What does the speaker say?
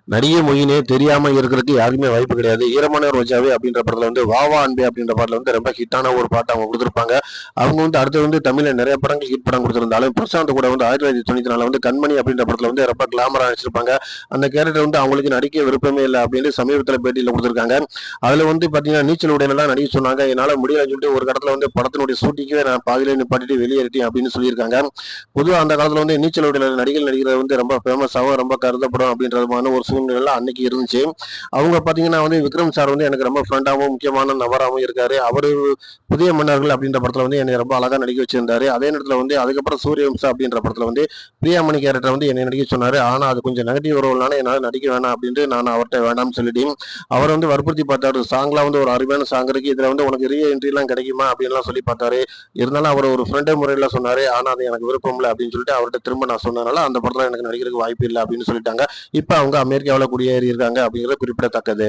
நடிகை மொயினே தெரியாம இருக்கிறதுக்கு யாருமே வாய்ப்பு கிடையாது. ஈரமான ரோஜாவே அப்படின்ற படத்துல வந்து வா வா அன்பே அப்படின்ற பாட்டுல வந்து ரொம்ப ஹிட்டான ஒரு பாட்டு அவங்க கொடுத்திருப்பாங்க. அவங்க வந்து அடுத்து வந்து தமிழ்ல நிறைய படங்கள் ஹிட் படம் கொடுத்திருந்தாலும் பிரசாந்த் கூட வந்து 1994 வந்து கண்மணி அப்படின்ற படத்துல வந்து ரொம்ப கிளாமரா நடிச்சிருப்பாங்க. அந்த கேரக்டர் வந்து அவங்களுக்கு நடிக்க விருப்பமே இல்லை அப்படின்னு சமீபத்துல பேட்டியில கொடுத்திருக்காங்க. அதுல வந்து பாத்தீங்கன்னா நீச்சல் உடையெல்லாம் நடிக்க சொன்னாங்க. என்னால முடியலன்னு சொல்லிட்டு ஒரு கடத்துல வந்து படத்தினுடைய ஷூட்டிங்கே நான் பாதியில நிப்பாட்டிட்டு வெளியேறிட்டேன் அப்படின்னு சொல்லியிருக்காங்க. பொதுவா அந்த காலத்துல வந்து நீச்சல் உடையில நடிக்கிறது வந்து ரொம்ப ஃபேமஸாவும் ரொம்ப கருதப்படும் அப்படின்றதுமான ஒரு சூழ்நிலை அன்னைக்கு இருந்துச்சு. அவங்க பாத்தீங்கன்னா வந்து விக்ரம் சார் வந்து எனக்கு ரொம்ப ஃப்ரெண்டாவும் முக்கியமான நபராகவும் இருக்காரு. அவரு புதிய மன்னர்கள் அப்படின்ற படத்துல வந்து என்னை ரொம்ப அழகா நடிக்க வச்சிருந்தாரு. அதே நேரத்துல வந்து அதுக்கப்புறம் சூரியவம்சா அப்படின்ற படத்துல வந்து பிரியாமணி கேரக்டர் வந்து என்னை நடிக்க சொன்னாரு. ஆனா அது கொஞ்சம் நெகட்டிவ் ரோல்னால என்னால நடிக்க வேணாம் அப்படின்ட்டு நான் அவர்கிட்ட வேண்டாம்னு சொல்லிட்டேன். அவர் வந்து வற்புறுத்தி பார்த்தாரு. சாங்லாம் வந்து ஒரு அருமையான சாங் இருக்கு. இதுல வந்து உனக்கு ரீ என்ட்ரி எல்லாம் கிடைக்குமா அப்படின்லாம் சொல்லி பார்த்தாரு. இருந்தாலும் அவர் ஒரு ஃப்ரெண்டு முறையில சொன்னாரு. ஆனா அது எனக்கு விருப்பம் இல்லை அப்படின்னு சொல்லிட்டு அவர்கிட்ட திரும்ப நான் சொன்னதுனால அந்த படத்துல எனக்கு நடிக்கிறதுக்கு வாய்ப்பு இல்லை அப்படின்னு சொல்லிட்டாங்க. இப்ப அவங்க அமெரிக்காவில் குடியேறி இருக்காங்க அப்படிங்கிறது குறிப்பிடத்தக்கது.